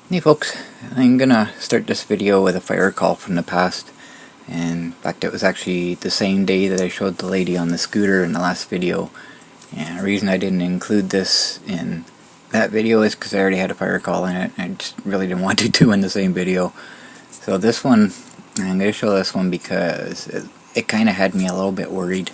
Hey folks, I'm gonna start this video with a fire call from the past. And in fact, it was actually the same day that I showed the lady on the scooter in the last video. And the reason I didn't include this in that video is because I already had a fire call in it. I just really didn't want to do in the same video. So this one, I'm gonna show this one because it kind of had me a little bit worried.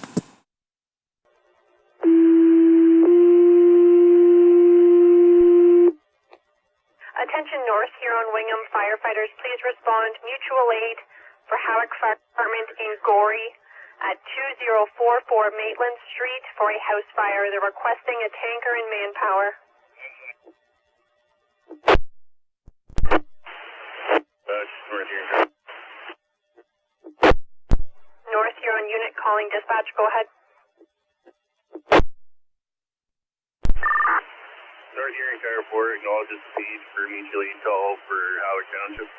Attention North Huron Wingham firefighters, please respond mutual aid for Howick Fire Department in Gorey at 2044 Maitland Street for a house fire. They're requesting a tanker and manpower. North Huron unit calling dispatch, go ahead. North Huron Car 4 acknowledges speed for mutual aid call for Howick Township.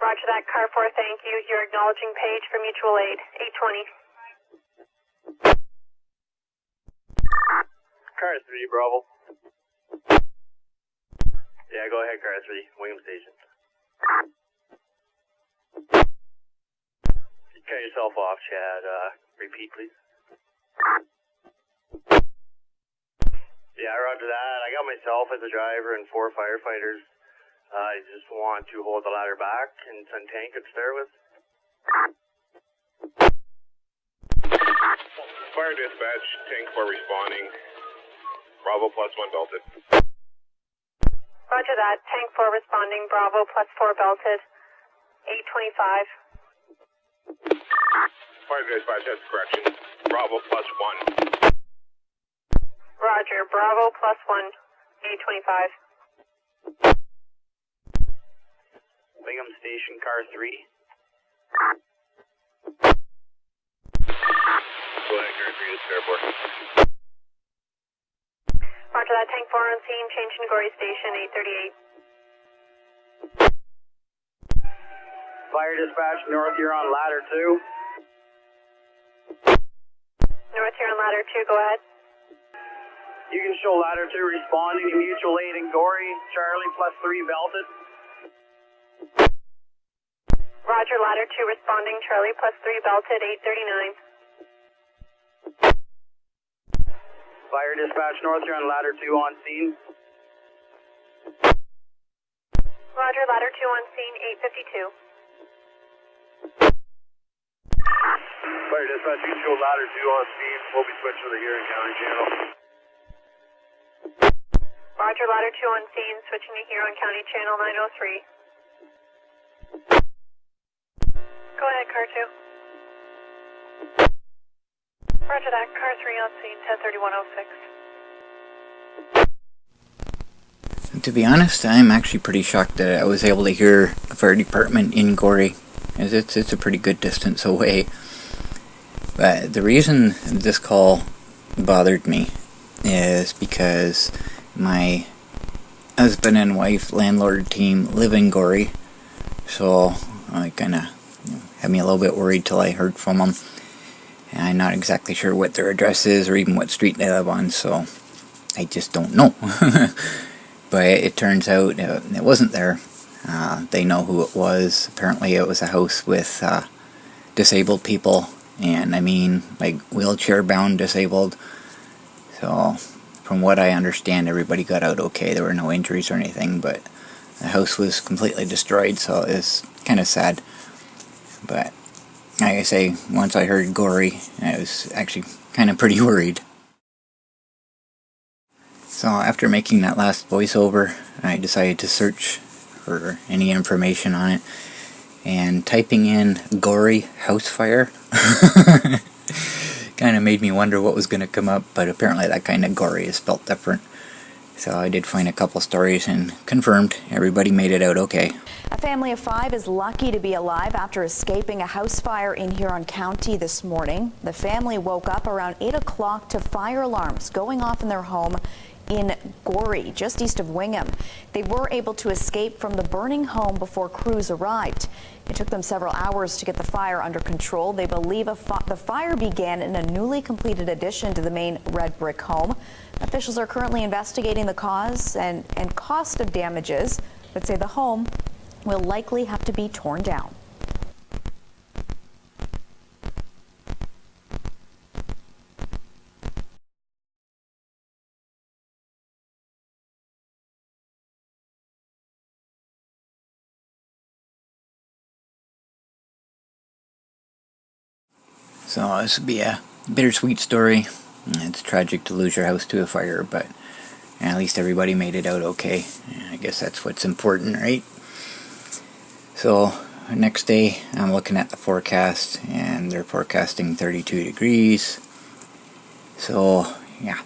Roger that, Car 4, thank you. You're acknowledging page for mutual aid, 820. Car 3, Bravo. Yeah, go ahead, Car 3, Wingham Station. You cut yourself off, Chad. Repeat, please. Yeah, roger that. I got myself as a driver and 4 firefighters. I just want to hold the ladder back and send tank to start with. Fire dispatch, tank 4 responding. Bravo +1 belted. Roger that, tank 4 responding, Bravo +4 belted, 825. Fire dispatch has correction. Bravo +1. Roger, Bravo +1, 825. Wingham Station, Car 3. Go ahead, Car 3 to Square 4. Roger that, tank 4 on scene, change in Gorey Station, 838. Fire dispatch, North Huron ladder 2. North Huron ladder 2, go ahead. You can show ladder 2 responding to mutual aid in Gorey, Charlie +3 belted. Roger, ladder 2 responding, Charlie +3 belted, 839. Fire dispatch, North Huron ladder 2 on scene. Roger, ladder 2 on scene, 852. Fire dispatch, you can show ladder 2 on scene. We'll be switched to the Huron County channel. Roger, ladder 2 on scene, switching to Huron County channel 903. Go ahead, Car 2. Roger that, Car 3 on scene, 103106. To be honest, I'm actually pretty shocked that I was able to hear the fire department in Gorey, as it's a pretty good distance away. But the reason this call bothered me is because my husband and wife landlord team live in Gorey, so I kind of had me a little bit worried till I heard from them. And I'm not exactly sure what their address is or even what street they live on, so I just don't know. But it turns out it wasn't there. They know who it was. Apparently it was a house with disabled people, and I mean like wheelchair bound disabled. So from what I understand, everybody got out okay. There were no injuries or anything, but the house was completely destroyed, so it's kind of sad. But like I say, once I heard Gorey, I was actually kind of pretty worried. So after making that last voiceover, I decided to search for any information on it, and typing in Gorey house fire kind of made me wonder what was going to come up, but apparently that kind of Gorey is spelt different. So I did find a couple stories and confirmed everybody made it out okay. A family of 5 is lucky to be alive after escaping a house fire in Huron County this morning. The family woke up around 8 o'clock to fire alarms going off in their home in Gorey, just east of Wingham. They were able to escape from the burning home before crews arrived. It took them several hours to get the fire under control. They believe the fire began in a newly completed addition to the main red brick home. Officials are currently investigating the cause and cost of damages, but say the home will likely have to be torn down. So this would be a bittersweet story. It's tragic to lose your house to a fire, but at least everybody made it out okay. I guess that's what's important, right? So next day, I'm looking at the forecast, and they're forecasting 32 degrees. So yeah,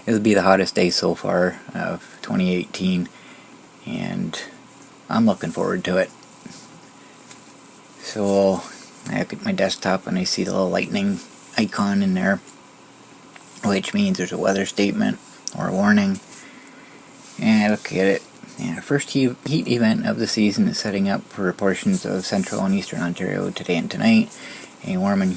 it'll be the hottest day so far of 2018, and I'm looking forward to it. So I look at my desktop and I see the little lightning icon in there, which means there's a weather statement or a warning. And I look at it, and the first heat event of the season is setting up for portions of central and eastern Ontario today and tonight. A warm and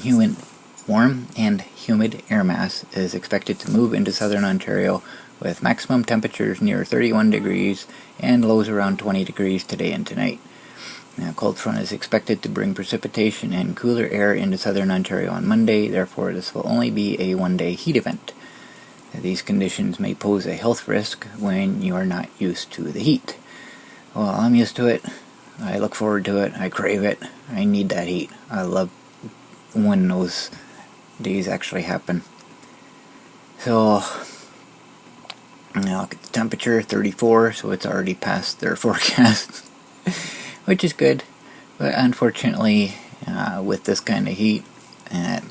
humid air mass is expected to move into southern Ontario with maximum temperatures near 31 degrees and lows around 20 degrees today and tonight. A cold front is expected to bring precipitation and cooler air into southern Ontario on Monday, therefore this will only be a one-day heat event. These conditions may pose a health risk when you are not used to the heat. Well, I'm used to it. I look forward to it. I crave it. I need that heat. I love when those days actually happen. So, now look at the temperature, 34, so it's already past their forecast. Which is good, but unfortunately, with this kind of heat, it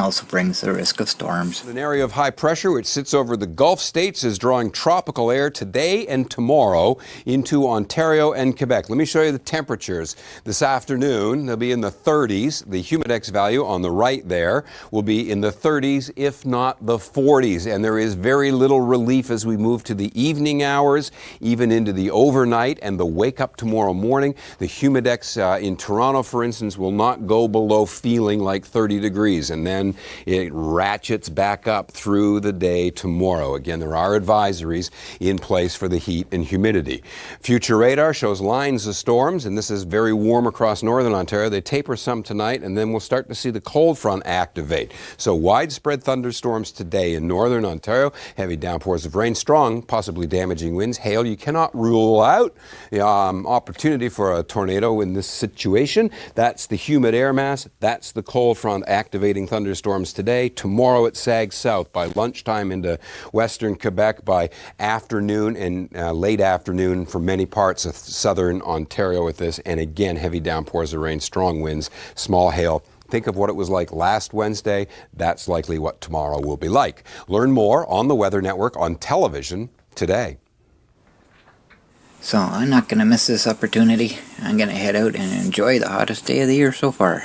also brings the risk of storms. An area of high pressure which sits over the Gulf states is drawing tropical air today and tomorrow into Ontario and Quebec. Let me show you the temperatures. This afternoon, they'll be in the 30s. The humidex value on the right there will be in the 30s, if not the 40s. And there is very little relief as we move to the evening hours, even into the overnight and the wake up tomorrow morning. The humidex in Toronto, for instance, will not go below feeling like 30 degrees. And then it ratchets back up through the day tomorrow. Again, there are advisories in place for the heat and humidity. Future radar shows lines of storms, and this is very warm across northern Ontario. They taper some tonight, and then we'll start to see the cold front activate. So widespread thunderstorms today in northern Ontario. Heavy downpours of rain, strong, possibly damaging winds, hail. You cannot rule out the opportunity for a tornado in this situation. That's the humid air mass. That's the cold front activating thunderstorms today. Tomorrow it sags south by lunchtime into western Quebec, by afternoon and late afternoon for many parts of southern Ontario with this. And again, heavy downpours of rain, strong winds, small hail. Think of what it was like last Wednesday. That's likely what tomorrow will be like. Learn more on the Weather Network on television today. So I'm not going to miss this opportunity. I'm going to head out and enjoy the hottest day of the year so far.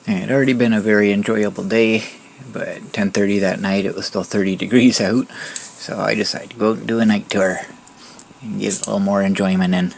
It had already been a very enjoyable day, but at 10:30 that night it was still 30 degrees out, so I decided to go out and do a night tour and get a little more enjoyment in.